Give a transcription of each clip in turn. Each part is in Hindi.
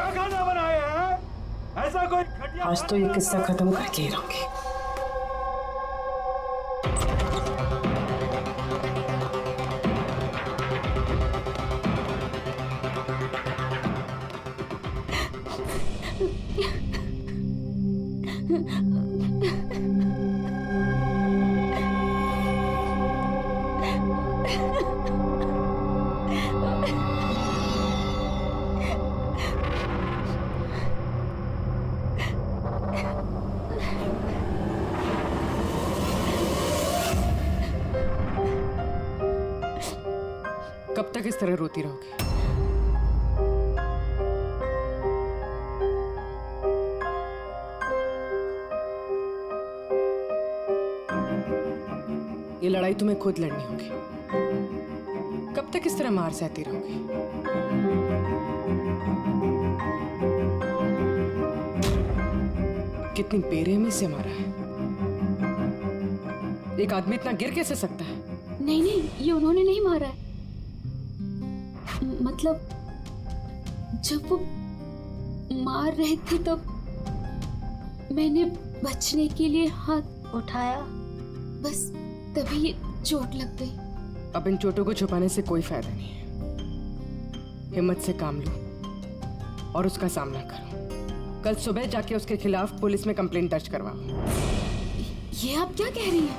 क्या खाना बनाया है? ऐसा कोई घटिया आज तो ये किस्सा खत्म करके ही रहूंगी। कब तक इस तरह रोती रहोगी? ये लड़ाई तुम्हें खुद लड़नी होगी। कब तक इस तरह मार सहती रहोगी? कितनी बेरहमी से मारा है। एक आदमी इतना गिर कैसे सकता है? नहीं नहीं, ये उन्होंने नहीं मारा है। मतलब जब वो मार रहे थे तब मैंने बचने के लिए हाथ उठाया, बस तभी ये चोट लग गई। अब इन चोटों को छुपाने से कोई फायदा नहीं है। हिम्मत से काम लो और उसका सामना करो। कल सुबह जाके उसके खिलाफ पुलिस में कंप्लेंट दर्ज करवाओ। ये आप क्या कह रही हैं?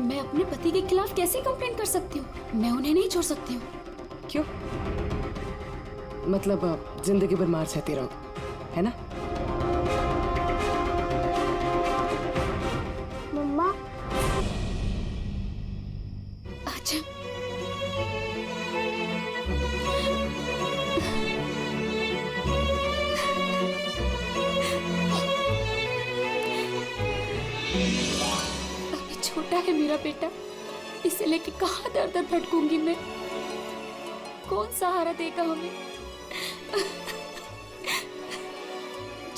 मैं अपने पति के खिलाफ कैसे कंप्लेंट कर सकती हूँ? मैं उन्हें नहीं छोड़ सकती हूँ। क्यों? मतलब जिंदगी भर मार सहती रहोगे, है ना? मम्मा अच्छा, अभी छोटा है मेरा बेटा, इसे लेके कहाँ दर दर भटकूंगी मैं? कौन सहारा देगा हमें?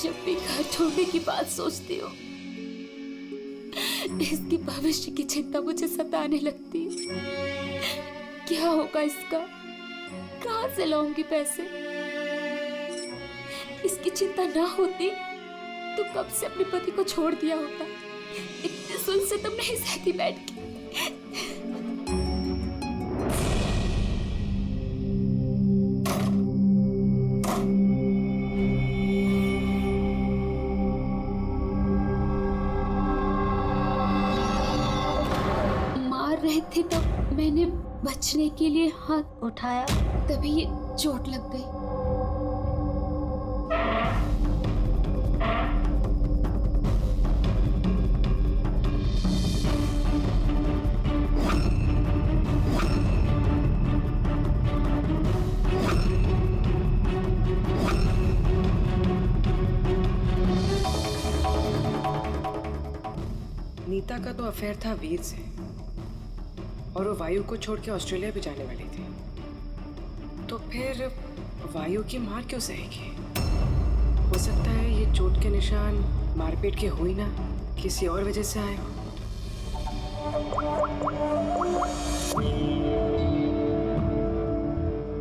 जब भी घर छोड़ने की बात सोचती हूँ, इसकी भविष्य की चिंता मुझे सताने लगती है। क्या होगा इसका? कहाँ से लाऊंगी पैसे? इसकी चिंता ना होती तो कब से अपने पति को छोड़ दिया होता। इतने सुन से तुम नहीं सहती बैठ के। थे तब मैंने बचने के लिए हाथ उठाया, तभी ये चोट लग गई। नीता का तो अफेयर था वीर से और वो वायु को छोड़ के ऑस्ट्रेलिया भी जाने वाली थी। तो फिर वायु की मार क्यों सहेगी? हो सकता है ये चोट के निशान मारपीट के हो ही ना, किसी और वजह से आए हो।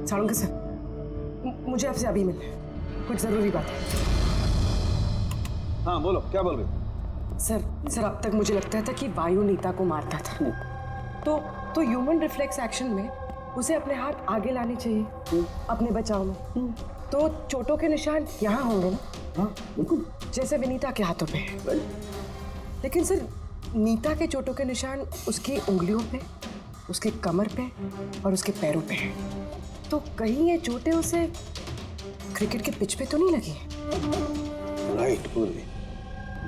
साळुंखे सर, मुझे आपसे अभी मिलना है, कुछ जरूरी बात है। हाँ बोलो, क्या बोल रहे? सर अब तक मुझे लगता था कि वायु नीता को मारता था। तो ह्यूमन रिफ्लेक्स एक्शन में उसे अपने हाथ आगे लाने चाहिए अपने बचाव में। तो चोटों के निशान यहाँ होंगे ना? हाँ बिल्कुल, जैसे विनीता के हाथों पे है। लेकिन सर, नीता के चोटों के निशान उसकी उंगलियों पे, उसकी कमर पे और उसके पैरों पे है। तो कहीं ये चोटें उसे क्रिकेट के पिच पे तो नहीं लगी? राइट पूर्वी,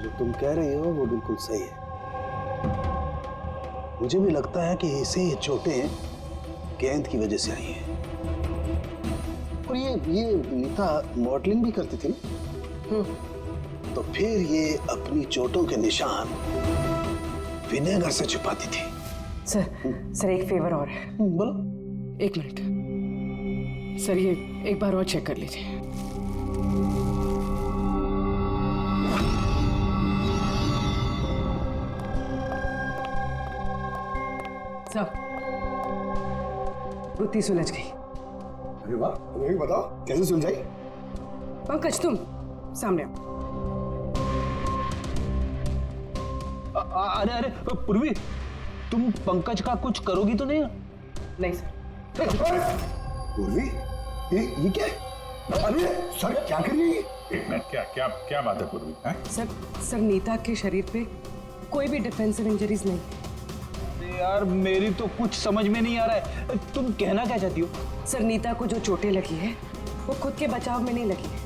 जो तुम कह रही हो वो बिल्कुल सही है। मुझे भी लगता है कि इसे ये चोटें गेंद की वजह से आई हैं। और ये नीता मॉडलिंग भी करती थी ना, तो फिर ये अपनी चोटों के निशान विनेगर से छुपाती थी। सर एक फेवर और है। बोलो। 1 मिनट सर, ये एक बार और चेक कर लीजिए। सब गुत्थी सुलझ गई। अरे वाह, तुम्हें भी बताओ कैसे सुलझाई? पंकज तुम सामने आओ। अरे अरे पूर्वी, तुम पंकज का कुछ करोगी तो नहीं? नहीं सर। पूर्वी, ये क्या है? अरे सर क्या कर रही है? एक मिनट, क्या क्या क्या बात है पूर्वी? हैं? सर नीता के शरीर पे कोई भी डिफेंसिव इंजरीज नहीं। यार मेरी तो कुछ समझ में नहीं आ रहा है, तुम कहना क्या चाहती हो? सर नीता को जो चोटें लगी है वो खुद के बचाव में नहीं लगी है,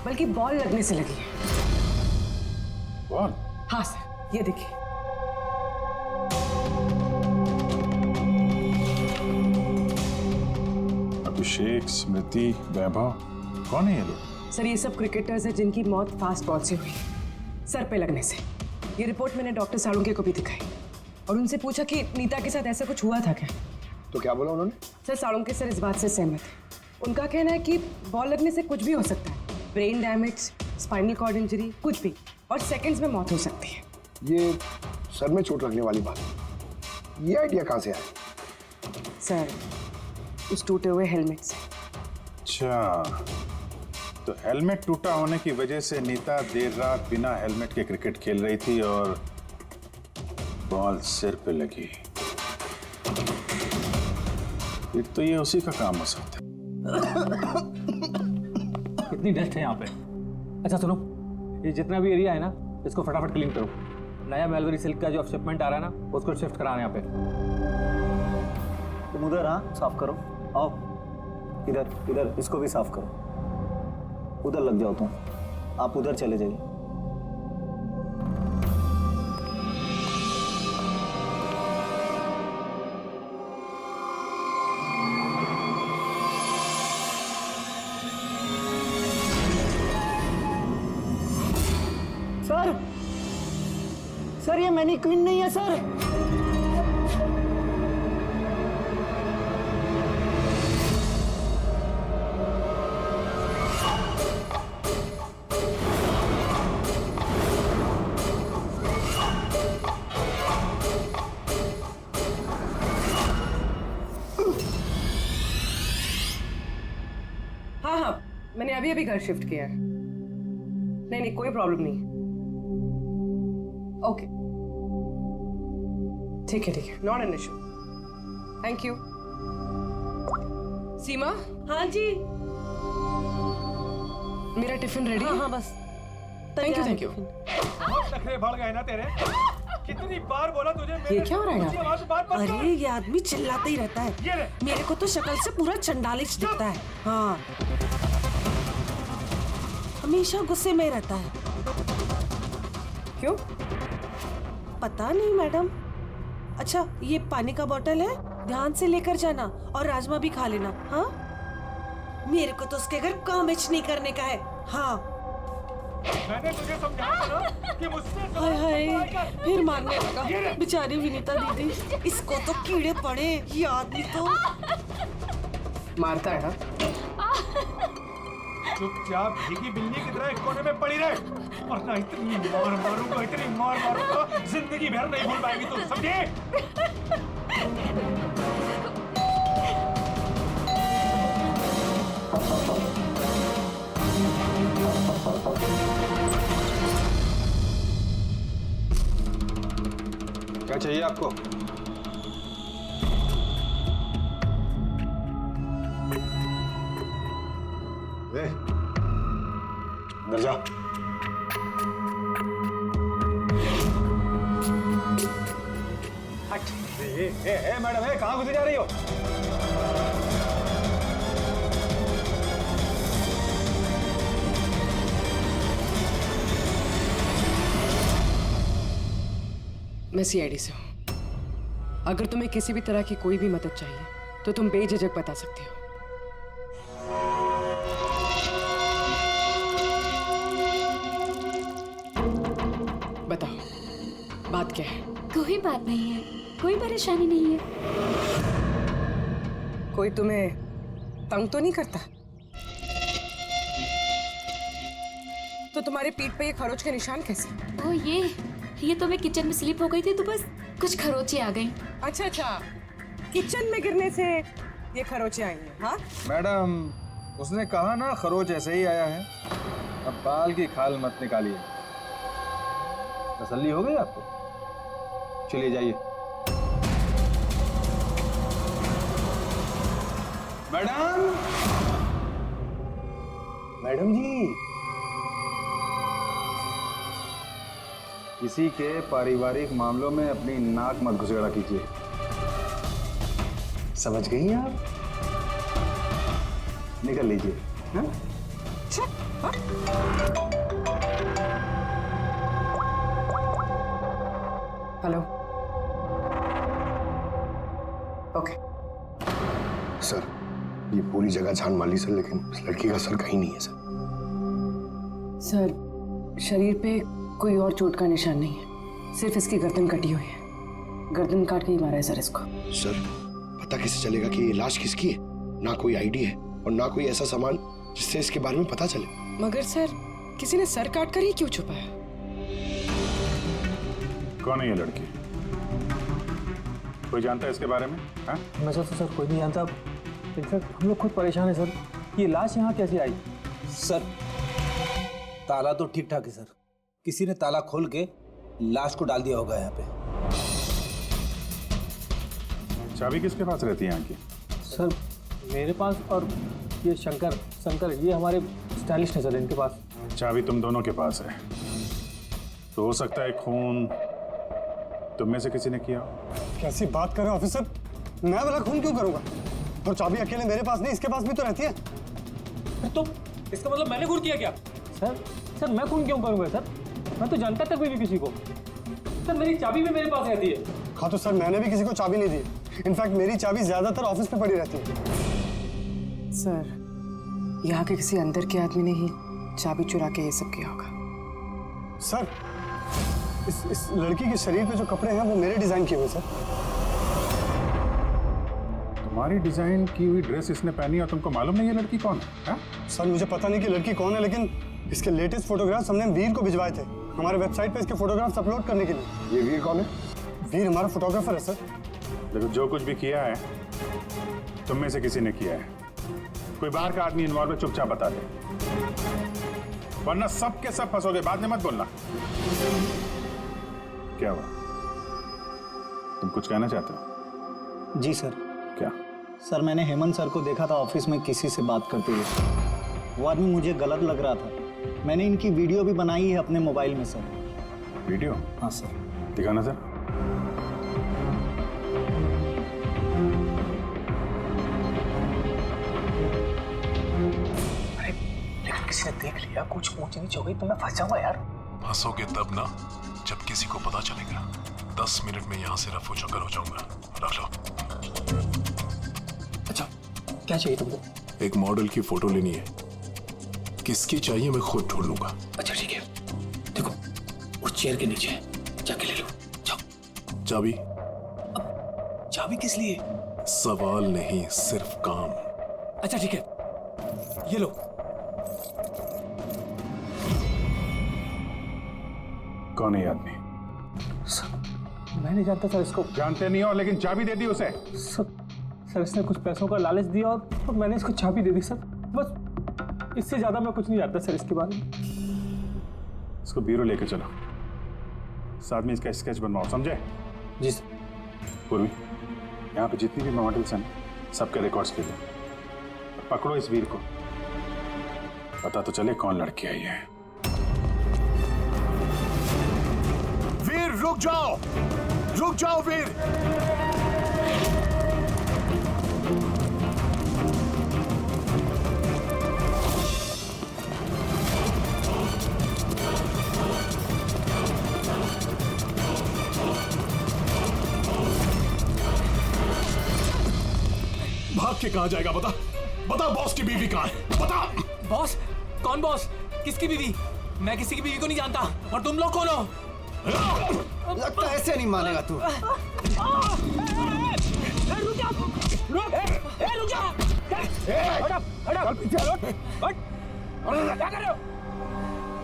बल्कि बॉल लगने से लगी है। बॉल? हाँ सर, ये देखिए। अभिषेक, स्मृति, वैभव, कौन है ये लोग? सर ये सब क्रिकेटर्स हैं जिनकी मौत फास्ट बॉल से हुई है, सर पे लगने से। ये रिपोर्ट मैंने डॉक्टर साळुंके को भी दिखाई और उनसे पूछा कि नीता के साथ ऐसा कुछ हुआ था क्या। तो क्या बोला उन्होंने? सर साळुंके सर इस बात से सहमत है। उनका कहना है कि बॉल लगने से कुछ भी हो सकता है, brain damage, spinal cord injury, कुछ भी, और सेकंड्स में मौत हो सकती है। ये सर में चोट लगने वाली बात, ये आइडिया कहाँ से आया? सर उस टूटे हुए हेलमेट से। अच्छा, तो हेलमेट टूटा होने की वजह से नीता देर रात बिना हेलमेट के क्रिकेट खेल रही थी और बॉल सिर पे लगी। फिर तो ये उसी का काम हो सकता है। कितनी डस्ट है यहाँ पे। अच्छा सुनो, ये जितना भी एरिया है ना, इसको फटाफट क्लीन करो। नया मैलबरी सिल्क का जो शिपमेंट आ रहा है ना, उसको शिफ्ट कराना यहाँ पे। तुम उधर, हाँ साफ करो। आओ इधर, इधर इसको भी साफ करो। उधर लग जाओ तुम, आप उधर चले जाइए। सर, सर ये मैनीक्वीन नहीं है सर। हाँ, मैंने अभी अभी घर शिफ्ट किया है। नहीं कोई प्रॉब्लम नहीं। ओके ठीक है, not an issue. Thank you. Seema. हाँ जी। मेरा टिफिन रेडी है? हाँ बस। Thank you. बहुत नखरे बढ़ गए ना तेरे। कितनी बार बोला तुझे? ये क्या हो रहा है यहाँ पे? आवाज बात मत कर। अरे ये आदमी चिल्लाता ही रहता है। ये ले। मेरे को तो शक्ल से पूरा चंडालिश दिखता है। हाँ, हमेशा गुस्से में रहता है। क्यों? पता नहीं मैडम। अच्छा ये पानी का बोतल है, ध्यान से लेकर जाना और राजमा भी खा लेना। हाँ, मेरे को तो उसके घर काम नहीं करने का है। हाँ। मैंने तुझे समझाया था ना कि मुझसे हाय हाय, फिर मारने लगा बेचारी विनीता दीदी। इसको तो कीड़े पड़े, ये आदमी तो मारता है ना? चुपचाप भीगी बिल्ली की तरह एक कोने में पड़ी रहे, वरना इतनी मार मारूंगा, जिंदगी भर नहीं भूल पाएगी तू, समझे? क्या चाहिए आपको? अंदर जा। हट। मैडम कहाँ घुसी जा रही हो? मैं सीआईडी से हूँ। अगर तुम्हें किसी भी तरह की कोई भी मदद चाहिए तो तुम बेझिझक बता सकती हो। बताओ बात क्या है? कोई बात नहीं है, कोई परेशानी नहीं है। कोई तुम्हें तंग तो नहीं करता? तो तुम्हारे पीठ पे ये खरोच के निशान कैसे? ओ ये तो मैं किचन में स्लिप हो गई थी तो बस कुछ खरोचे आ गई। अच्छा, किचन में गिरने से ये खरोचे आई हैं? हाँ मैडम, उसने कहा ना खरोच ऐसे ही आया है। अब बाल की खाल मत निकालिए। तसल्ली हो गई आपको? चलिए जाइए। मैडम, मैडम जी, किसी के पारिवारिक मामलों में अपनी नाक मत घुसेड़ा कीजिए। समझ गई आप? निकल लीजिए। हाँ? हेलो। ओके। सर, ये पूरी जगह छान मार ली सर, लेकिन उस लड़की का सर कहीं नहीं है सर। सर, शरीर पे कोई और चोट का निशान नहीं है, सिर्फ इसकी गर्दन कटी हुई है। गर्दन काट के ही मारा है सर इसको। सर, पता कैसे चलेगा कि ये लाश किसकी है? ना कोई आईडी है और ना कोई ऐसा सामान जिससे इसके बारे में पता चले। मगर सर, किसी ने सर काट कर ही क्यों छुपाया? कौन है ये लड़की? कोई जानता है इसके बारे में? हाँ? मैं सर कोई नहीं जानता। इनफैक्ट हम लोग खुद परेशान है सर, ये लाश यहाँ कैसे आई? सर, ताला तो ठीक ठाक है सर, किसी ने ताला खोल के लाश को डाल दिया होगा यहाँ पे। चाबी किसके पास रहती है यहाँ की? सर मेरे पास, और ये शंकर ये हमारे स्टाइलिस्ट हैं सर, इनके पास। चाबी तुम दोनों के पास है, तो हो सकता है खून तुम में से किसी ने किया। कैसी बात कर रहे हैं ऑफिसर? मैं वाला खून क्यों करूंगा? और चाबी अकेले मेरे पास नहीं, इसके पास भी तो रहती है। तो इसका मतलब मैंने खून किया क्या? सर मैं खून क्यों करूंगा सर? मैं तो जानता तक भी नहीं किसी को। सर मेरी चाबी भी मेरे पास रहती है। हाँ तो सर, मैंने भी किसी को चाबी नहीं दी। इनफैक्ट मेरी चाबी ज्यादातर ऑफिस पे पड़ी रहती है। सर, यहाँ के किसी अंदर के आदमी ने ही चाबी चुरा के ये सब किया होगा। सर, इस लड़की के शरीर पे जो कपड़े हैं वो मेरे डिजाइन किए हुए सर। तुम्हारी डिजाइन की हुई ड्रेस इसने पहनी और तुमको मालूम नहीं ये लड़की कौन है? हा? सर मुझे पता नहीं कि लड़की कौन है, लेकिन इसके लेटेस्ट फोटोग्राफ्स हमने वीर को भिजवाए थे हमारे वेबसाइट पे इसके फोटोग्राफ्स अपलोड करने के लिए। ये वीर कौन है? वीर हमारा फोटोग्राफर है सर। देखो, जो कुछ भी किया है तुम में से किसी ने किया है। कोई बाहर का आदमी इन्वॉल्व है, चुपचाप बता दे, वरना सब के सब फंसोगे। बाद में मत बोलना। क्या हुआ? तुम कुछ कहना चाहते हो? जी सर। क्या? सर, मैंने हेमंत सर को देखा था ऑफिस में किसी से बात करते हुए। वो आदमी मुझे गलत लग रहा था। मैंने इनकी वीडियो भी बनाई है अपने मोबाइल में सर। वीडियो? हाँ सर। दिखाना सर। अरे लेकिन किसी ने देख लिया, कुछ ऊंच नीच हो गई तो मैं फंस जाऊंगा यार। फंसोगे तब ना जब किसी को पता चलेगा। 10 मिनट में यहाँ से रफू चक्कर हो जाऊंगा। रख लो। अच्छा, क्या चाहिए तुमको? एक मॉडल की फोटो लेनी है। किसकी चाहिए मैं खुद ढूंढ लूंगा। अच्छा ठीक है, देखो उस चेयर के नीचे जाके ले लो। जाओ। चाबी? चाबी किस लिए? सवाल नहीं, सिर्फ काम। अच्छा ठीक है, ये लो। कौन है ये आदमी? मैं नहीं जानता सर इसको। जानते नहीं हो, लेकिन चाबी दे दी उसे। सर इसने कुछ पैसों का लालच दिया और मैंने इसको चाबी दे दी सर। बस इससे ज्यादा मैं कुछ नहीं जानता सर इसके बारे में। इसको ब्यूरो लेके चलो, साथ में इसका स्केच बनवाओ, समझे? जी सर। पूर्वी, यहाँ पे जितनी भी मॉडल्स हैं सबके रिकॉर्ड्स ले लो। पकड़ो इस वीर को, पता तो चले कौन लड़की आई है। वीर रुक जाओ, रुक जाओ वीर। भाग के कहाँ जाएगा? बता बॉस की बीवी कहाँ है? बता। बॉस? कौन बॉस? किसकी बीवी? मैं किसी की बीवी को नहीं जानता। और तुम लोग कौन हो? लगता है ऐसे नहीं मानेगा तू।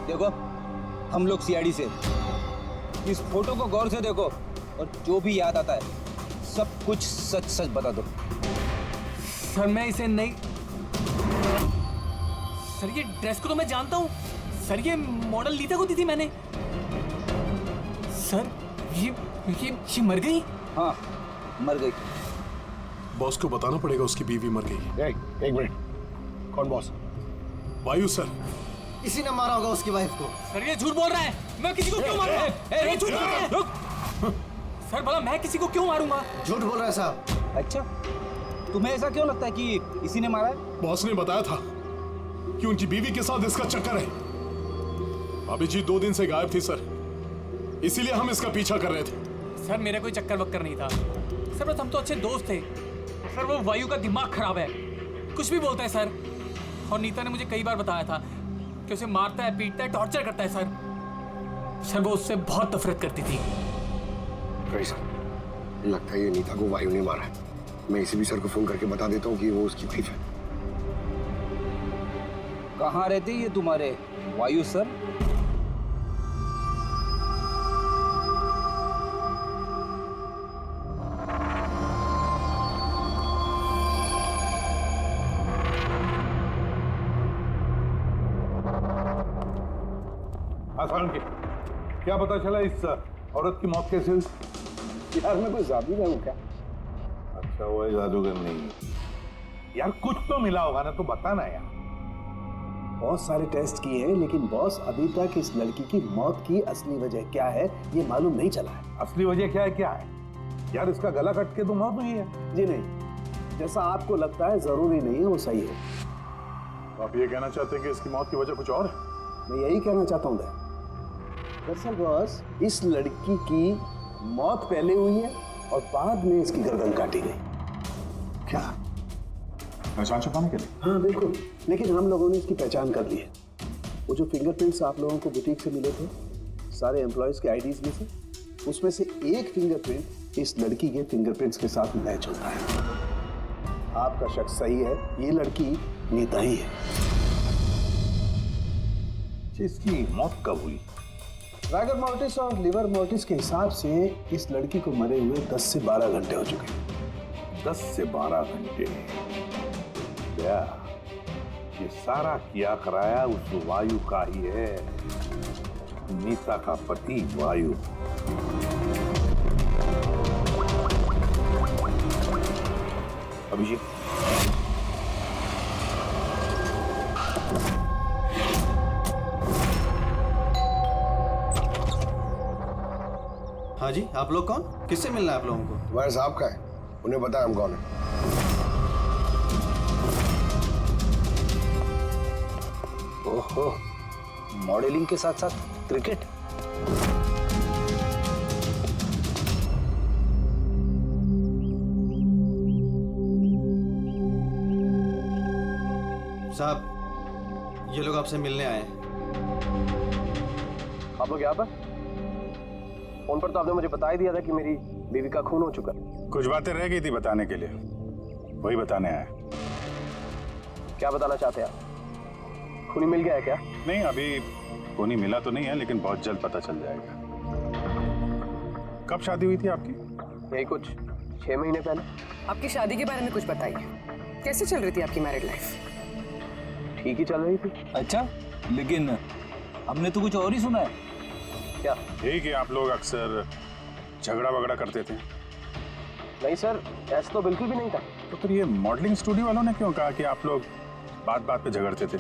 देखो, हम लोग सीआईडी से। इस फोटो को गौर से देखो और जो भी याद आता है सब कुछ सच सच बता दो। सर मैं इसे नहीं सर ये ड्रेस को तो मैं जानता हूँ सर, ये मॉडल नीता को दी थी मैंने। सर ये मर गई? हाँ मर गई। बॉस को बताना पड़ेगा उसकी बीवी मर गई। एक मिनट, कौन बॉस? वायु सर। इसी ने मारा होगा उसकी वाइफ को। सर ये झूठ बोल रहा है, मैं किसी को क्यों मारूंगा? ये झूठ बोल रहा है। सर भला मैं किसी को क्यों मारूंगा? झूठ बोल रहा है साहब। अच्छा, तुम्हें ऐसा क्यों लगता है कि इसी ने मारा है? बॉस ने बताया था कि उनकी बीवी के साथ इसका चक्कर है। अभिजीत 2 दिन से गायब थी सर, इसीलिए हम इसका पीछा कर रहे थे। सर मेरा कोई चक्कर वक्कर नहीं था सर, बस हम तो अच्छे दोस्त थे। सर वो वायु का दिमाग खराब है, कुछ भी बोलता है सर। और नीता ने मुझे कई बार बताया था कि उसे मारता है, पीटता है, टॉर्चर करता है सर। सर वो उससे बहुत नफरत करती थी। सर लगता है ये नीता को वायु ने मारा है। मैं इसी भी सर को फोन करके बता देता हूँ कि वो उसकी वाइफ है। कहाँ रहते ये तुम्हारे वायु सर? क्या पता चला इस औरत की मौत कैसे हुई? यार मैं कोई जादूगर हूँ क्या? अच्छा वो जादूगर नहीं है यार, कुछ तो मिला होगा ना, तो बताना यार। बहुत सारे टेस्ट किए हैं लेकिन बॉस अभी तक इस लड़की की मौत की असली वजह क्या है ये मालूम नहीं चला है। असली वजह क्या है यार? इसका गला कट के तो मौत हुई है। जी नहीं, जैसा आपको लगता है जरूरी नहीं है वो सही है। तो आप ये कहना चाहते हैं कि इसकी मौत की वजह कुछ और है? मैं यही कहना चाहता हूँ दरअसल बॉस, इस लड़की की मौत पहले हुई है और बाद में इसकी गर्दन काटी गई। क्या? पहचान छुपाने के लिए? हाँ बिल्कुल, लेकिन हम लोगों ने इसकी पहचान कर ली है। वो जो फिंगरप्रिंट्स आप लोगों को बुटीक से मिले थे सारे एम्प्लॉयज के आईडीज में से, उसमें से एक फिंगरप्रिंट इस लड़की के फिंगरप्रिंट्स के साथ मैच होता है। आपका शक सही है, ये लड़की नीता ही है। इसकी मौत कब हुई? रागर मोर्टिस और लिवर मोर्टिस के हिसाब से इस लड़की को मरे हुए 10 से 12 घंटे हो चुके हैं। 10 से 12 घंटे? क्या ये सारा किया कराया उस वायु का ही है, नीता का पति वायु। अभिजीत हाँ जी, आप लोग कौन? किससे मिलना है आप लोगों को? वायर साहब का है, उन्हें पता है हम कौन है। ओहो, मॉडलिंग के साथ साथ क्रिकेट। साहब ये लोग आपसे मिलने आए हैं। आप लोग यहाँ पर? फोन पर तो आपने मुझे बता ही दिया था कि मेरी बीवी का खून हो चुका। कुछ बातें रह गई थी बताने के लिए, वही बताने आया। क्या बताना चाहते हैं आप? खूनी मिल गया है क्या? नहीं, अभी खूनी मिला तो नहीं है, लेकिन बहुत जल्द पता चल जाएगा। कब शादी हुई थी आपकी? यही कुछ 6 महीने पहले। आपकी शादी के बारे में कुछ बताइए, कैसे चल रही थी आपकी मैरिड लाइफ? ठीक ही चल रही थी। अच्छा, लेकिन हमने तो कुछ और ही सुना है। क्या? यही कि आप लोग अक्सर झगड़ा वगड़ा करते थे। नहीं सर, ऐसा तो बिल्कुल भी नहीं था। तो फिर ये मॉडलिंग स्टूडियो वालों ने क्यों कहा कि आप लोग बात बात पे झगड़ते थे?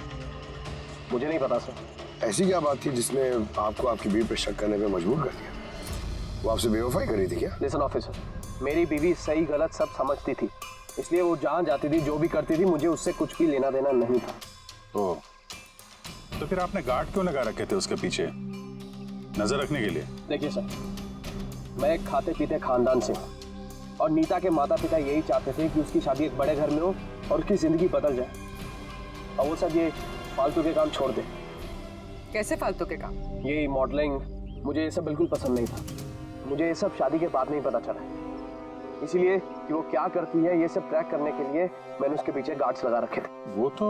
मुझे नहीं पता सर। ऐसी क्या बात थी जिसने आपको आपकी बीवी पर शक करने पे मजबूर कर दिया? वो आपसे बेवफाई कर रही थी क्या? लिसन ऑफिसर, मेरी बीवी सही गलत सब समझती थी, इसलिए वो जहाँ जाती थी जो भी करती थी मुझे उससे कुछ भी लेना देना नहीं था। तो फिर आपने गार्ड क्यों लगा रखे थे उसके पीछे, नजर रखने के लिए? देखिए सर, मैं एक खाते पीते खानदान से हूँ और नीता के माता पिता यही चाहते थे कि उसकी शादी एक बड़े घर में हो और उसकी जिंदगी बदल जाए, और वो सब ये फालतू के काम छोड़ दे। कैसे फालतू के काम? ये मॉडलिंग, मुझे ये सब बिल्कुल पसंद नहीं था। मुझे ये सब शादी के बाद नहीं पता चला, इसीलिए कि वो क्या करती है ये सब ट्रैक करने के लिए मैंने उसके पीछे गार्ड्स लगा रखे थे। वो तो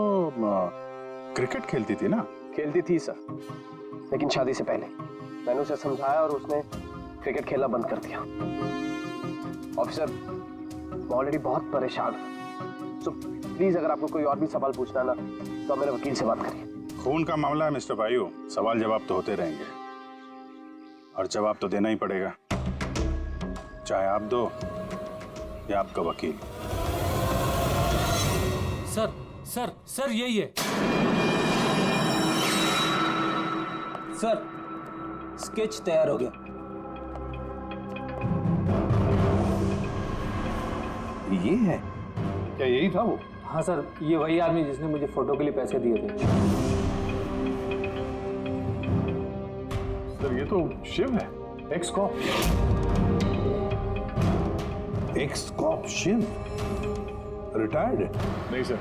क्रिकेट खेलती थी ना? खेलती थी सर, लेकिन शादी से पहले मैंने उसे समझाया और उसने क्रिकेट खेलना बंद कर दिया। ऑफिसर, मैं ऑलरेडी बहुत परेशान हूँ। सो प्लीज अगर आपको कोई और भी सवाल पूछना है ना तो मेरे वकील से बात करिए। खून का मामला है मिस्टर वायु, सवाल जवाब तो होते रहेंगे और जवाब तो देना ही पड़ेगा, चाहे आप दो या आपका वकील। सर सर सर यही है। सर स्केच तैयार हो गया। ये है क्या? यही था वो? हाँ सर, ये वही आदमी जिसने मुझे फोटो के लिए पैसे दिए थे। सर ये तो शिव है, ex cop. Ex cop Shiv retired है? नहीं सर,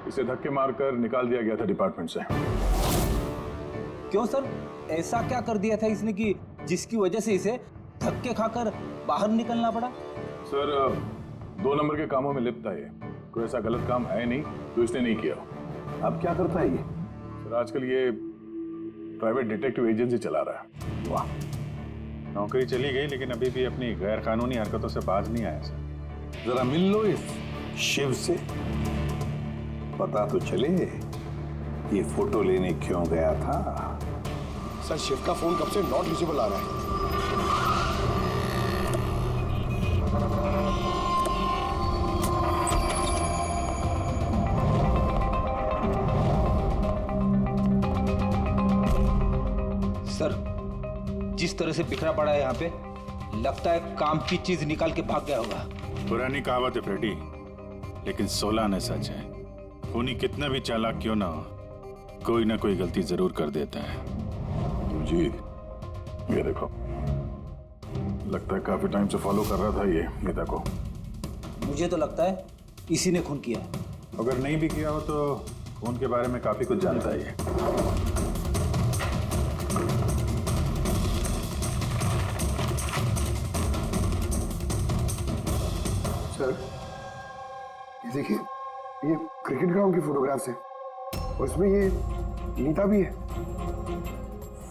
इसे धक्के मारकर निकाल दिया गया था डिपार्टमेंट से। क्यों सर, ऐसा क्या कर दिया था इसने कि जिसकी वजह से इसे धक्के खाकर बाहर निकलना पड़ा? सर 2 नंबर के कामों में लिप्त है ये, कोई ऐसा गलत काम है नहीं जो इसने नहीं किया। अब क्या करता है ये? सर आजकल ये प्राइवेट डिटेक्टिव एजेंसी चला रहा है। वाह, नौकरी चली गई लेकिन अभी भी अपनी गैर कानूनी हरकतों से बाज नहीं आया सर। जरा मिल लो इस शिव से, पता तो चले ये फोटो लेने क्यों गया था। सर शिव का फोन कब से नॉट विजिबल आ रहा है। सर जिस तरह से बिखरा पड़ा है यहाँ पे, लगता है काम की चीज निकाल के भाग गया होगा। पुरानी कहावत है फ्रेडी, लेकिन 16 आने सच है। खूनी कितना भी चालाक क्यों ना हो, कोई ना कोई गलती जरूर कर देता है। जी ये देखो, लगता है काफी टाइम से फॉलो कर रहा था ये नीता को। मुझे तो लगता है इसी ने खून किया है। अगर नहीं भी किया हो तो खून के बारे में काफी कुछ जानता है ये। सर ये देखिए, ये क्रिकेट ग्राउंड की फोटोग्राफ्स है और इसमें ये नीता भी है।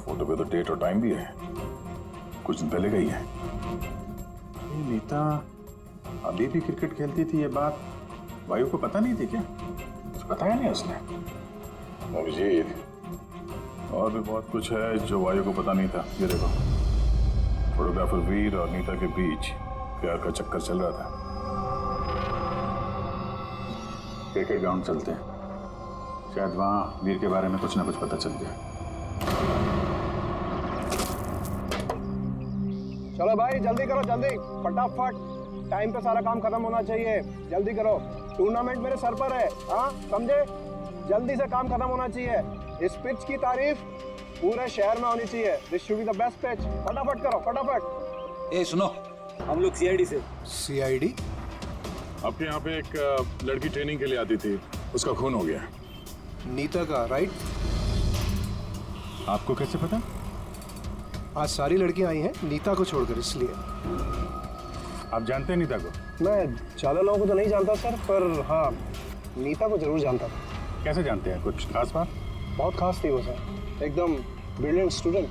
फोटो पे तो डेट और टाइम भी है, कुछ दिन पहले गई है। ये नीता अभी भी क्रिकेट खेलती थी, ये बात वायु को पता नहीं थी क्या? कुछ बताया नहीं उसने? अभिजीत, और भी बहुत कुछ है जो वायु को पता नहीं था। ये देखो, फोटोग्राफर वीर और नीता के बीच प्यार का चक्कर चल रहा था। क्रिकेट ग्राउंड चलते हैं, शायद वहाँ वीर के बारे में कुछ ना कुछ पता चल जाए। चलो भाई जल्दी करो, जल्दी फटाफट, टाइम पे सारा काम खत्म होना चाहिए। जल्दी करो, टूर्नामेंट मेरे सर पर है, हाँ समझे? जल्दी से काम खत्म होना चाहिए। इस पिच की तारीफ पूरे शहर में होनी चाहिए। This should be the best pitch. फटाफट करो, फटाफट। ए सुनो, हम लोग सीआईडी से। सीआईडी? आपके यहाँ पे एक लड़की ट्रेनिंग के लिए आती थी, उसका खून हो गया। नीता का, राइट? आपको कैसे पता? आज सारी लड़कियां आई हैं नीता को छोड़कर, इसलिए। आप जानते हैं नीता को? मैं ज्यादा लोगों को तो नहीं जानता सर, पर हाँ नीता को जरूर जानता था। कैसे जानते हैं? कुछ खास बात? बहुत खास थी वो सर, एकदम ब्रिलियंट स्टूडेंट,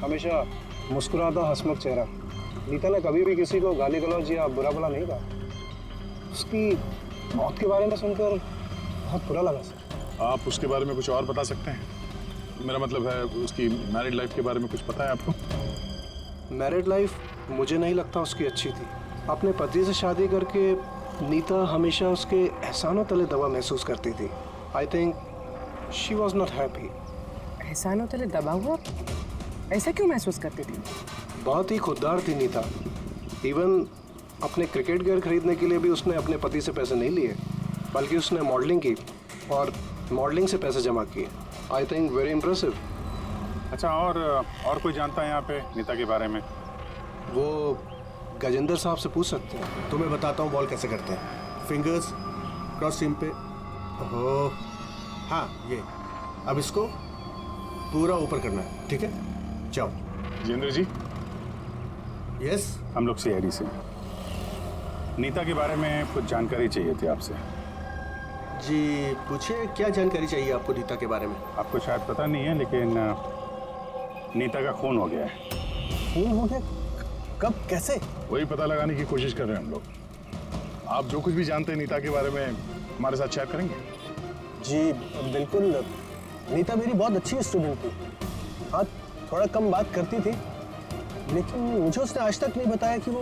हमेशा मुस्कुराता हंसमुख चेहरा। नीता ने कभी भी किसी को गाली गलौज या बुरा भला नहीं कहा। उसकी मौत के बारे में सुनकर बहुत बुरा लगा सर। आप उसके बारे में कुछ और बता सकते हैं? मेरा मतलब है उसकी मैरिड लाइफ के बारे में कुछ पता है आपको? मैरिड लाइफ मुझे नहीं लगता उसकी अच्छी थी। अपने पति से शादी करके नीता हमेशा उसके एहसानों तले दबा महसूस करती थी। I think she was not happy. एहसानों तले दबा हुआ? ऐसा क्यों महसूस करती थी? बहुत ही खुददार थी नीता। इवन अपने क्रिकेट गियर खरीदने के लिए भी उसने अपने पति से पैसे नहीं लिए, बल्कि उसने मॉडलिंग की और मॉडलिंग से पैसे जमा किए। I think very impressive. अच्छा, और कोई जानता है यहाँ पे नीता के बारे में? वो गजेंद्र साहब से पूछ सकते हैं। तुम्हें बताता हूँ बॉल कैसे करते हैं। फिंगर्स क्रॉस सीम पे, ओह हाँ ये, अब इसको पूरा ऊपर करना है, ठीक है? जाओ। जितेंद्र जी। यस, हम लोग सीआईडी से। नीता के बारे में कुछ जानकारी चाहिए थी आपसे। जी पूछिए, क्या जानकारी चाहिए आपको नीता के बारे में? आपको शायद पता नहीं है, लेकिन नीता का खून हो गया है। खून हो गया? कब, कैसे? वही पता लगाने की कोशिश कर रहे हैं हम लोग। आप जो कुछ भी जानते हैं नीता के बारे में हमारे साथ शेयर करेंगे? जी बिल्कुल। नीता मेरी बहुत अच्छी स्टूडेंट थी। हाँ, थोड़ा कम बात करती थी, लेकिन मुझे उसने आज तक नहीं बताया कि वो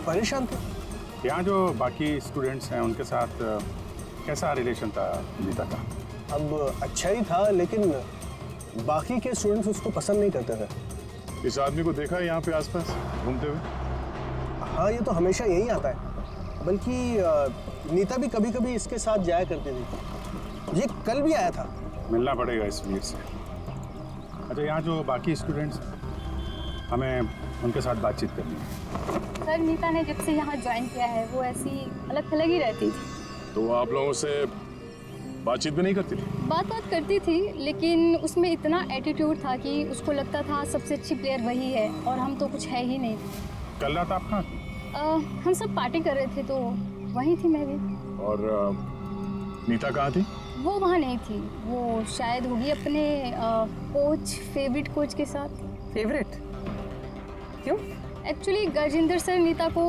परेशान थी। यहाँ जो बाकी स्टूडेंट्स हैं उनके साथ कैसा रिलेशन था नीता का? अब अच्छा ही था, लेकिन बाकी के स्टूडेंट्स उसको पसंद नहीं करते थे। इस आदमी को देखा है यहाँ पे आसपास घूमते हुए? हाँ, ये तो हमेशा यही आता है। बल्कि नीता भी कभी कभी इसके साथ जाया करती थी। ये कल भी आया था। मिलना पड़ेगा इस वीर से। अच्छा, यहाँ जो बाकी स्टूडेंट्स हमें उनके साथ बातचीत करनी है। सर, नीता ने जब से यहाँ ज्वाइन किया है वो ऐसी अलग थलग ही रहती थी। तो आप लोगों से बातचीत भी नहीं करती थी? बात करती थी, लेकिन उसमें इतना एटीट्यूड था कि उसको लगता था सबसे अच्छी प्लेयर वही है और हम तो कुछ है ही नहीं। कल रात आप कहाँ थी? हम सब पार्टी कर रहे थे तो वहीं थी मैं भी। और नीता कहाँ थी? वो वहाँ नहीं थी, वो शायद होगी अपने कोच, फेवरेट कोच के साथ। फेवरेट? क्यों? एक्चुअली गजेंद्र सर नीता को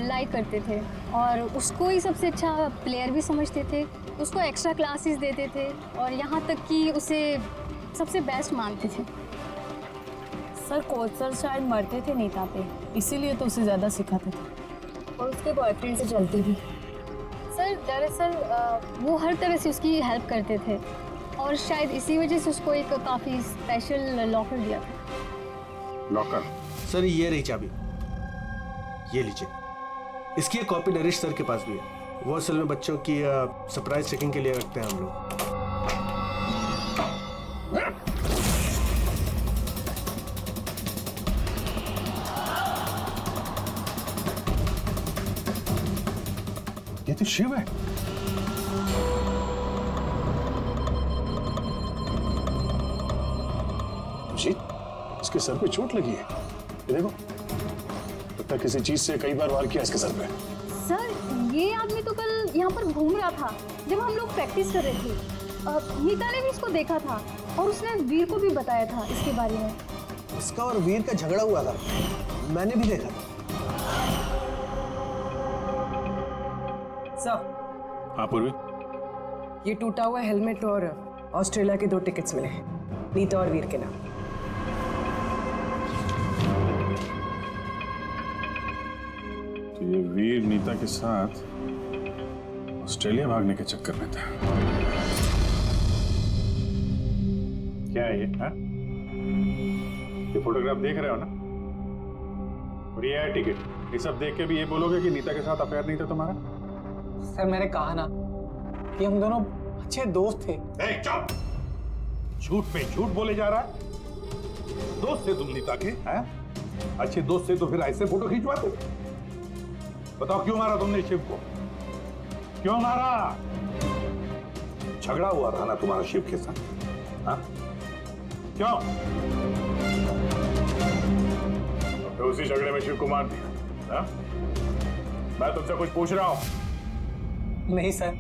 लाइक करते थे और उसको ही सबसे अच्छा प्लेयर भी समझते थे। उसको एक्स्ट्रा क्लासेस देते थे और यहाँ तक कि उसे सबसे बेस्ट मानते थे। सर, कोच सर शायद मरते थे नीता पे, इसीलिए तो उसे ज़्यादा सिखाते थे और उसके बॉयफ्रेंड से जलती भी। सर, दरअसल वो हर तरह से उसकी हेल्प करते थे और शायद इसी वजह से उसको एक काफ़ी स्पेशल लॉकर दिया था। लॉकर? सर, ये रही चाबी, ये लीजिए। इसकी एक कॉपी नरेश सर के पास भी है। वो असल में बच्चों की सरप्राइज चेकिंग के लिए रखते हैं हम लोग। ये तो शिव है। जी, इसके सर पे चोट लगी है। ये देखो, लगता है किसी चीज से कई बार वार किया इसके सर पे। सर, ये आदमी तो कल यहाँ पर घूम रहा था जब हम लोग प्रैक्टिस कर रहे थे। नीता ने भी इसको देखा था और उसने वीर को भी बताया था इसके बारे में। इसका और वीर का झगड़ा हुआ था, मैंने भी देखा था। सर। हाँ पूर्वी, ये टूटा हुआ हेलमेट और ऑस्ट्रेलिया के 2 टिकट्स मिले हैं, नीता और वीर के नाम। तो ये वीर नीता के साथ ऑस्ट्रेलिया भागने के चक्कर में था। क्या है ये? हाँ? ये फोटोग्राफ देख रहे हो ना? और ये है टिकट। ये सब देख के भी ये बोलोगे कि नीता के साथ अफेयर नहीं था तुम्हारा? सर, मैंने कहा ना कि हम दोनों अच्छे दोस्त थे। चुप! झूठ पे झूठ बोले जा रहा है। दोस्त थे तुम नीता के? हैं? अच्छे दोस्त थे तो फिर ऐसे फोटो खिंचवाते? बताओ, क्यों मारा तुमने शिव को? क्यों मारा? झगड़ा हुआ था ना तुम्हारा शिव के साथ? हाँ? क्यों? तो उसी झगड़े में शिव को मार दिया। हाँ? मैं तुमसे कुछ पूछ रहा हूं। नहीं सर,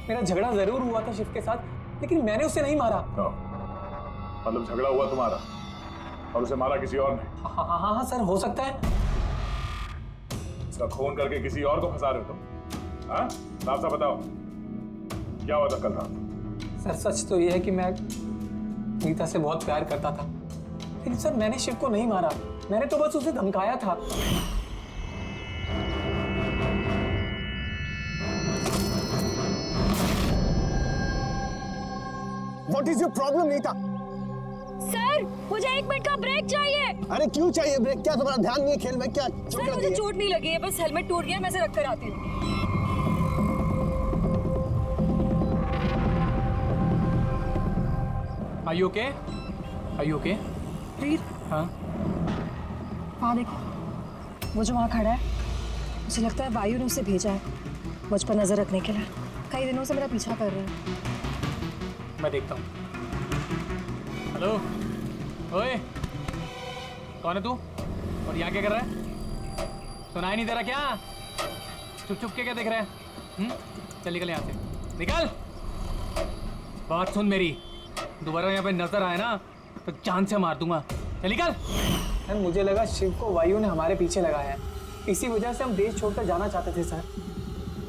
मेरा झगड़ा जरूर हुआ था शिव के साथ, लेकिन मैंने उसे नहीं मारा। मतलब झगड़ा हुआ तुम्हारा और उसे मारा किसी और ने? हाँ सर, हो सकता है। इसका खून करके किसी और को फंसा रहे हो तुम? हाँ? साफ साफ बताओ, क्या हुआ था कल रात? सर, सच तो यह है कि मैं नीता से बहुत प्यार करता था, लेकिन सर मैंने शिव को नहीं मारा, मैंने तो बस उसे धमकाया था। What is your problem, Neeta? Sir, मुझे 1 मिनट का ब्रेक चाहिए। अरे क्यों चाहिए ब्रेक? क्या तुम्हारा ध्यान नहीं है खेल में? क्या चोट सर, मुझे चोट नहीं लगी है, बस हेलमेट टूट गया, मैं इसे रख कर आती हूँ। Are you okay? Are you okay? वीर, हाँ? हाँ देखो, वो जो वहाँ खड़ा है, मुझे लगता है वायु ने उसे भेजा है मुझ पर नजर रखने के लिए। कई दिनों से मेरा पीछा कर रहा है। मैं देखता हूँ। हेलो, ओए, कौन है तू? और यहाँ क्या कर रहा है? सुनाई नहीं दे रहा क्या? चुप चुप के क्या देख रहा है? चल निकल यहाँ से, निकल। बात सुन मेरी, दोबारा यहाँ पे नजर आए ना तो जान से मार दूंगा। चल निकल। सर, मुझे लगा शिव को वायु ने हमारे पीछे लगाया है, इसी वजह से हम देश छोड़कर जाना चाहते थे सर।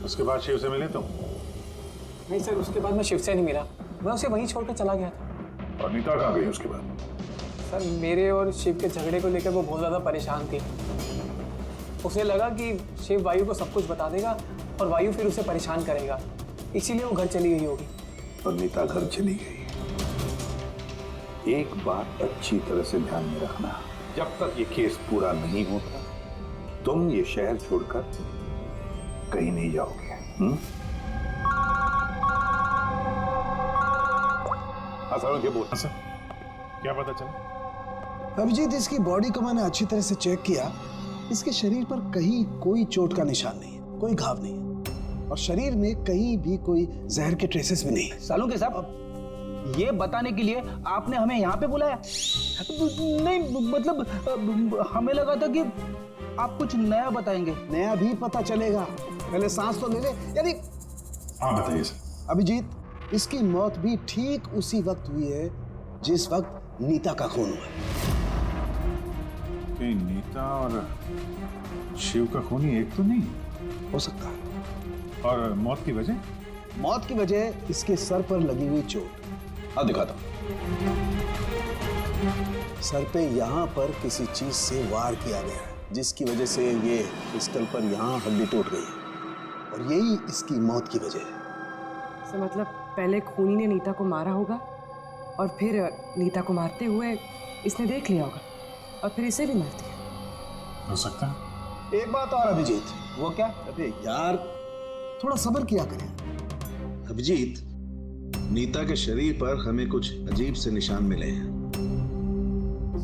उसके बाद शिव से मिले तुम? नहीं सर, उसके बाद मैं शिव से नहीं मिला, मैं उसे वहीं छोड़कर चला गया था। और नीता कहाँ गई उसके बाद? सर मेरे और शिव के झगड़े को लेकर वो बहुत ज़्यादा परेशान थी। उसे लगा कि शिव वायु को सब कुछ बता देगा और वायु फिर उसे परेशान करेगा, इसीलिए वो घर चली गई होगी। और नीता घर चली गई। एक बात अच्छी तरह से ध्यान में रखना, जब तक ये केस पूरा नहीं होता तुम ये शहर छोड़कर कहीं नहीं जाओगे। सालों के बोल सर, क्या पता चला? अभिजीत, इसकी बॉडी को मैंने अच्छी तरह से चेक किया। इसके शरीर पर कहीं कोई चोट का निशान नहीं है, कोई घाव नहीं है, और शरीर में कहीं भी कोई जहर के ट्रेसेस भी नहीं है। सालों के साहब, ये बताने के लिए आपने हमें यहाँ पे बुलाया? नहीं मतलब हमें लगा था कि आप कुछ नया बताएंगे। नया भी पता चलेगा, पहले सांस तो ले ले। यानी हाँ बताइए सर। अभिजीत, इसकी मौत भी ठीक उसी वक्त हुई है जिस वक्त नीता का खून हुआ। कहीं नीता और शिव का खूनी एक तो नहीं हो सकता है। और मौत की वजह? मौत की वजह इसके सर पर लगी हुई चोट। हाँ दिखाता हूं। सर पे यहाँ पर किसी चीज से वार किया गया है, जिसकी वजह से ये स्कल पर यहाँ हड्डी टूट गई है, और यही इसकी मौत की वजह है। तो मतलब पहले खूनी ने नीता को मारा होगा और फिर नीता को मारते हुए इसने देख लिया होगा और फिर इसे भी मार दिया। हो सकता है। एक बात और अभिजीत। वो क्या? अबे यार, थोड़ा सब्र किया करें। अभिजीत, नीता के शरीर पर हमें कुछ अजीब से निशान मिले हैं।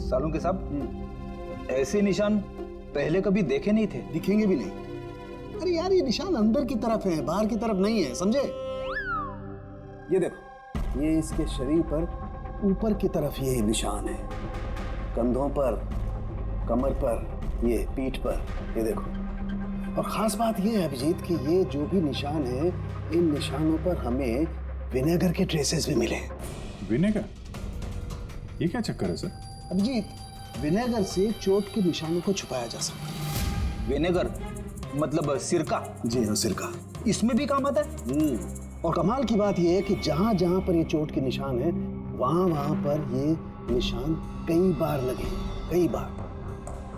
सालों के साहब, ऐसे निशान पहले कभी देखे नहीं थे। दिखेंगे भी नहीं। अरे यार, ये निशान अंदर की तरफ है, बाहर की तरफ नहीं है, समझे? ये देखो, ये इसके शरीर पर ऊपर की तरफ ये निशान है, कंधों पर, कमर पर, ये पीठ पर, ये देखो। और खास बात ये है अभिजीत कि ये जो भी निशान है, इन निशानों पर हमें विनेगर के ट्रेसेस भी मिले। विनेगर? ये क्या चक्कर है सर? अभिजीत, विनेगर से चोट के निशानों को छुपाया जा सकता है। विनेगर मतलब सिरका? जी हाँ, सिरका। इसमें भी काम आता है? और कमाल की बात यह है कि जहां जहां पर ये चोट के निशान है, वहां वहां पर ये निशान कई बार लगे, कई बार।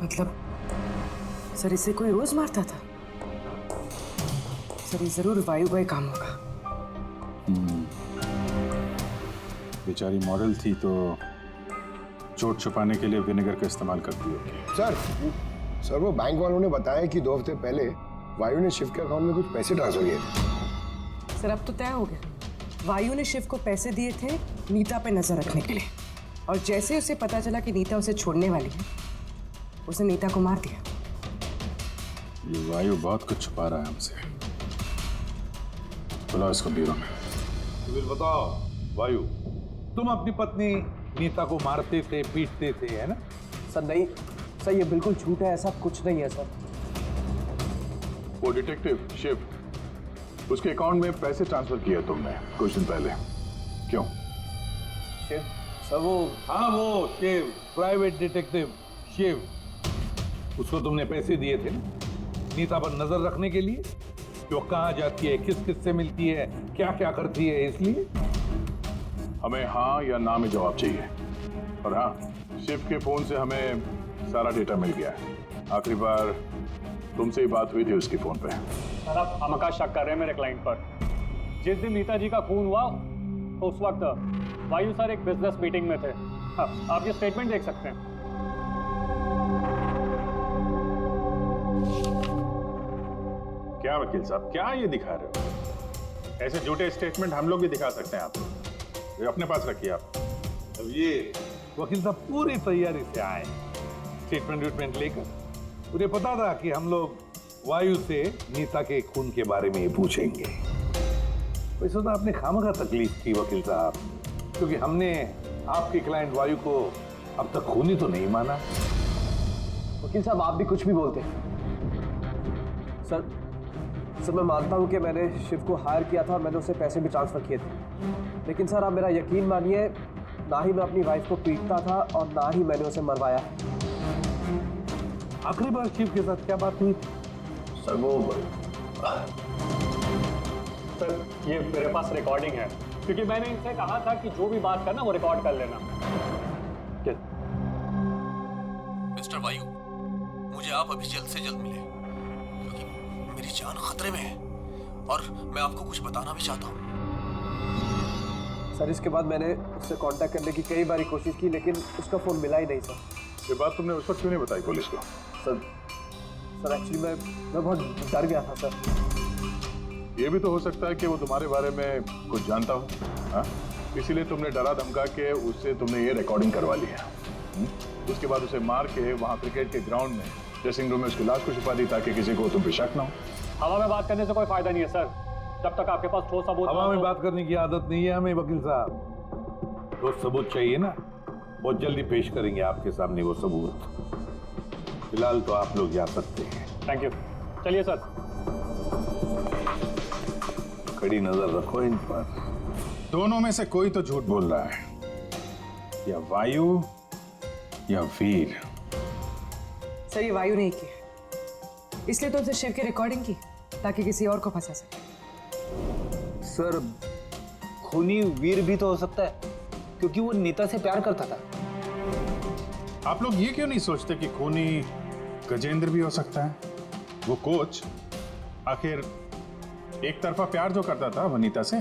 मतलब सर इसे कोई रोज मारता था? सर ये जरूर वायु का ही काम होगा। बेचारी मॉडल थी तो चोट छुपाने के लिए विनेगर का इस्तेमाल करती होगी। सर वो बैंक वालों ने बताया कि 2 हफ्ते पहले वायु ने शिव के अकाउंट में कुछ पैसे ट्रांसफर किए थे। सर अब तो तय हो गया। वायु ने शिव को पैसे दिए थे नीता पे नजर रखने के लिए, और जैसे ही उसे पता चला कि नीता उसे छोड़ने वाली है, उसने नीता को मार दिया। ये वायु बहुत कुछ छुपा रहा है हमसे। बुलाओ इसको ब्यूरो में। तो फिर बताओ वायु, तुम अपनी पत्नी नीता को मारते थे, पीटते थे, है ना? सर नहीं सर, ये बिल्कुल झूठ है, ऐसा कुछ नहीं है सर। वो डिटेक्टिव शिव, उसके अकाउंट में पैसे ट्रांसफर किए तुमने कुछ दिन पहले, क्यों? शिव सर वो, हाँ वो शिव, प्राइवेट डिटेक्टिव शिव, उसको तुमने पैसे दिए थे नीता पर नजर रखने के लिए, जो कहाँ जाती है, किस किस से मिलती है, क्या क्या करती है, इसलिए हमें हाँ या ना में जवाब चाहिए। और हाँ, शिव के फोन से हमें सारा डेटा मिल गया है। आखिरी बार तुमसे ही बात हुई थी उसके फोन पे। सर आप हमका शक कर रहे हैं मेरे क्लाइंट पर। जिस दिन नीता जी का खून हुआ तो उस वक्त वायु सर एक बिजनेस मीटिंग में थे। हाँ, आप ये स्टेटमेंट देख सकते हैं। क्या वकील साहब, क्या ये दिखा रहे हो? ऐसे झूठे स्टेटमेंट हम लोग भी दिखा सकते हैं आपको, ये अपने पास रखिए आप। अब ये वकील साहब पूरी तैयारी से आए स्टेटमेंट लेकर। उन्हें पता था कि हम लोग वायु से नीता के खून के बारे में पूछेंगे। वैसे तो आपने खामखा तकलीफ की वकील साहब, क्योंकि हमने आपके क्लाइंट वायु को अब तक खूनी तो नहीं माना। वकील साहब आप भी कुछ भी बोलते हैं। सर मैं मानता हूं कि मैंने शिव को हायर किया था और मैंने उसे पैसे भी ट्रांसफर किए थे, लेकिन सर आप मेरा यकीन मानिए, ना ही मैं अपनी वाइफ को पीटता था और ना ही मैंने उसे मरवाया। आखिरी बार शिव के साथ क्या बात हुई? सर वो ये मेरे पास रिकॉर्डिंग है, क्योंकि मैंने इनसे कहा था कि जो भी बात करना वो रिकॉर्ड कर लेना। मिस्टर वायु, मुझे आप अभी जल्द से जल्द मिले, क्योंकि मेरी जान खतरे में है और मैं आपको कुछ बताना भी चाहता हूँ। सर, इसके बाद मैंने उससे कांटेक्ट करने की कई बार कोशिश की, लेकिन उसका फोन मिला ही नहीं सर। ये बात तुमने उस वक्त क्यों नहीं बताई पुलिस को? सर एक्चुअली मैं बहुत डर गया था सर। ये भी तो हो सकता है कि वो तुम्हारे बारे में कुछ जानता हो, हाँ? इसीलिए तुमने डरा धमका के उससे तुमने ये रिकॉर्डिंग करवा ली है। उसके बाद उसे मार के वहाँ क्रिकेट के ग्राउंड में ड्रेसिंग रूम में उसकी लाश को छुपा दी ताकि किसी को तुम पे शक ना हो। हवा में बात करने से कोई फायदा नहीं है सर, जब तक आपके पास ठोस सबूत। हवा में बात करने की आदत नहीं है हमें वकील साहब। ठोस सबूत चाहिए ना, बहुत जल्दी पेश करेंगे आपके सामने वो सबूत। फिलहाल तो आप लोग जा सकते हैं। थैंक यू, चलिए सर। कड़ी नजर रखो इन पर। दोनों में से कोई तो झूठ बोल रहा है, या वायु या वीर। सर ये वायु नहीं किया, इसलिए तो उसे शिव की रिकॉर्डिंग की ताकि किसी और को फंसा सके। सर खूनी वीर भी तो हो सकता है, क्योंकि वो नीता से प्यार करता था। आप लोग ये क्यों नहीं सोचते कि खूनी गजेंद्र भी हो सकता है? वो कोच आखिर एक तरफा प्यार जो करता था वो नीता से।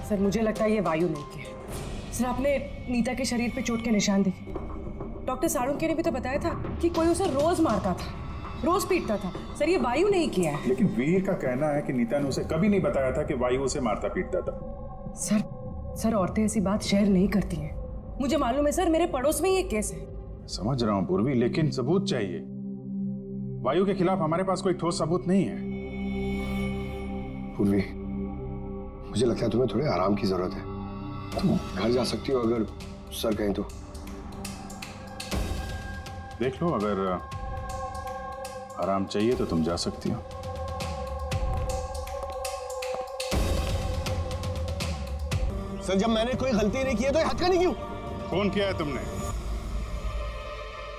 सर मुझे लगता है ये वायु नहीं किया। सर आपने नीता के शरीर पे चोट के निशान देखे। डॉक्टर साळुंखे ने भी तो बताया था कि कोई उसे रोज मारता था, रोज पीटता था। सर ये वायु नहीं किया है। लेकिन वीर का कहना है कि नीता ने उसे कभी नहीं बताया था कि वायु उसे मारता पीटता था। सर औरतें ऐसी बात शेयर नहीं करती हैं। मुझे मालूम है सर, मेरे पड़ोस में ये केस है। समझ रहा हूं पूर्वी, लेकिन सबूत चाहिए। वायु के खिलाफ हमारे पास कोई ठोस सबूत नहीं है। पूर्वी, मुझे लगता है तुम्हें थोड़े आराम की जरूरत है। तुम घर जा सकती हो अगर सर कहें तो। देख लो, अगर आराम चाहिए तो तुम जा सकती हो। सर जब मैंने कोई गलती नहीं की है तो हथकड़ी क्यों? खून किया है तुमने,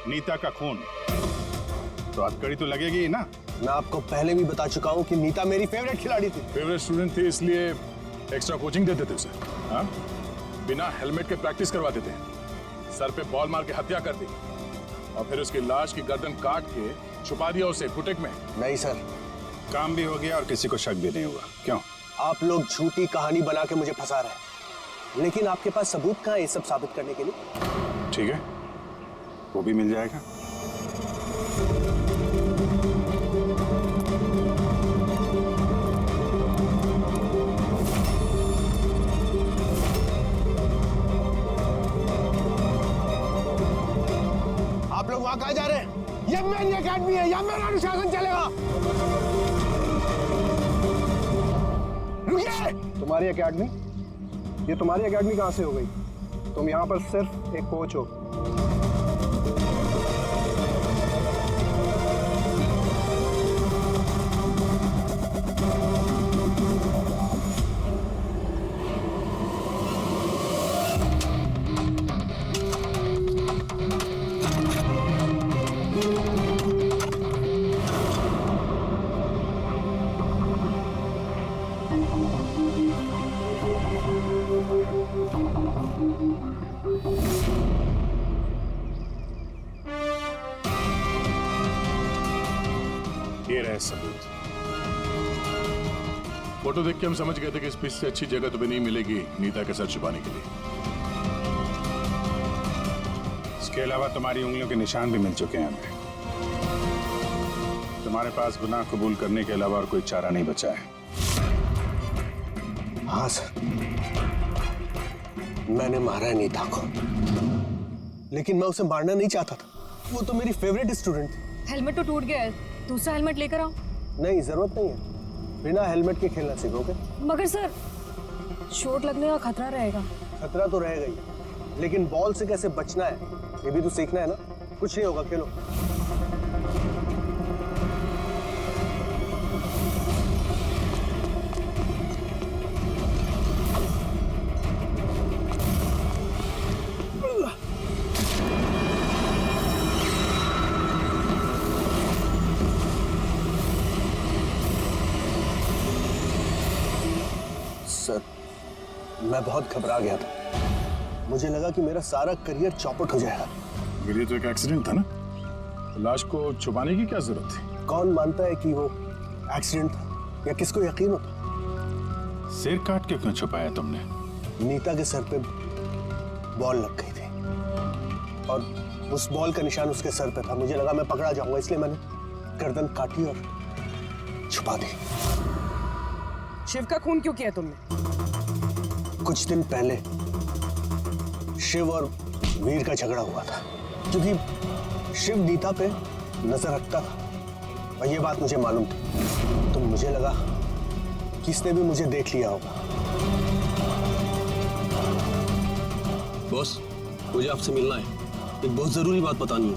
नीता का खून, तो हथकड़ी तो लगेगी ही ना। मैं आपको पहले भी बता चुका हूं कि नीता मेरी फेवरेट खिलाड़ी थी। फेवरेट स्टूडेंट थी इसलिए एक्स्ट्रा कोचिंग देते थे उसे, हाँ? बिना हेलमेट के प्रैक्टिस करवाते थे, सर पे बॉल मार के हत्या कर दी और फिर उसकी लाश की गर्दन काट के छुपा दिया उसे फुटेक में। नहीं सर, काम भी हो गया और किसी को शक भी नहीं हुआ। क्यों? आप लोग झूठी कहानी बना के मुझे फंसा रहे हैं, लेकिन आपके पास सबूत कहाँ है ये सब साबित करने के लिए? ठीक है, वो भी मिल जाएगा। आप लोग वहां कहाँ जा रहे हैं? ये मेरी एकेडमी है, यहाँ मेरा अनुशासन चलेगा। रुकिए! तुम्हारी एकेडमी? ये तुम्हारी एकेडमी कहाँ से हो गई? तुम यहाँ पर सिर्फ एक कोच हो। ये रहे सबूत। फोटो देख के हम समझ गए थे कि इस पिच से अच्छी जगह तुम्हें नहीं मिलेगी नीता के सर छुपाने के लिए। इसके अलावा तुम्हारी उंगलियों के निशान भी मिल चुके हैं हमें। तुम्हारे पास गुनाह कबूल करने के अलावा और कोई चारा नहीं बचा है। हाँ सर, मैंने मारा है नीता को, लेकिन मैं उसे मारना नहीं चाहता था। वो तो मेरी फेवरेट स्टूडेंट थी। हेलमेट तो टूट गया है, दूसरा हेलमेट लेकर आओ। नहीं, जरूरत नहीं है, बिना हेलमेट के खेलना सीखोगे। मगर सर चोट लगने का खतरा रहेगा। खतरा तो रहेगा ही, लेकिन बॉल से कैसे बचना है ये भी तो सीखना है ना। कुछ नहीं होगा, खेलो। मैं बहुत घबरा गया था। मुझे लगा कि मेरा सारा करियर चौपट हो जाएगा। ये तो एक एक्सीडेंट था ना, लाश को छुपाने की क्या जरूरत थी? कौन मानता है कि वो एक्सीडेंट था या किसको यकीन होता? सिर काट के क्यों छुपाया तुमने? नीता के सर पे बॉल लग गई थी और उस बॉल का निशान उसके सर पे था। मुझे लगा मैं पकड़ा जाऊंगा, इसलिए मैंने गर्दन काटी और छुपा दी। शिव का खून क्यों किया तुमने? कुछ दिन पहले शिव और वीर का झगड़ा हुआ था, क्योंकि शिव नीता पे नजर रखता था और ये बात मुझे मालूम थी। तो मुझे लगा किसने भी मुझे देख लिया होगा। बॉस, मुझे आपसे मिलना है, एक बहुत जरूरी बात बतानी है।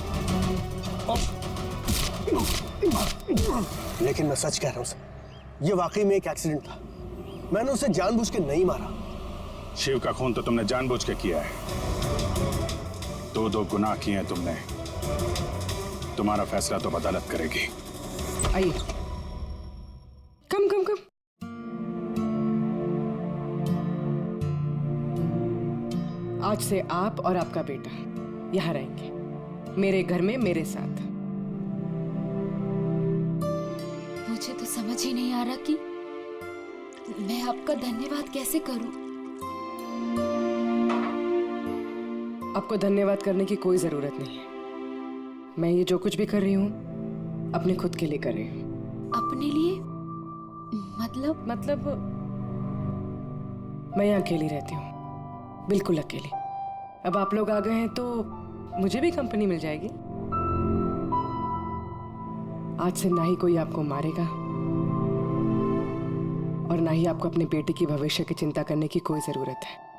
लेकिन मैं सच कह रहा हूं सर, ये वाकई में एक एक्सीडेंट था। मैंने उसे जानबूझ के नहीं मारा। शिव का खून तो तुमने जानबूझ के किया है। दो गुनाह किए हैं तुमने। तुम्हारा फैसला तो अदालत करेगी। आइए। कम कम कम। आज से आप और आपका बेटा यहाँ रहेंगे, मेरे घर में मेरे साथ। मुझे तो समझ ही नहीं आ रहा कि मैं आपका धन्यवाद कैसे करूं। आपको धन्यवाद करने की कोई जरूरत नहीं है। मैं ये जो कुछ भी कर रही हूँ अपने खुद के लिए कर रही हूँ। अपने लिए? मतलब मैं यहाँ अकेली रहती हूँ, बिल्कुल अकेली। अब आप लोग आ गए हैं तो मुझे भी कंपनी मिल जाएगी। आज से ना ही कोई आपको मारेगा और ना ही आपको अपने बेटे की भविष्य की चिंता करने की कोई जरूरत है।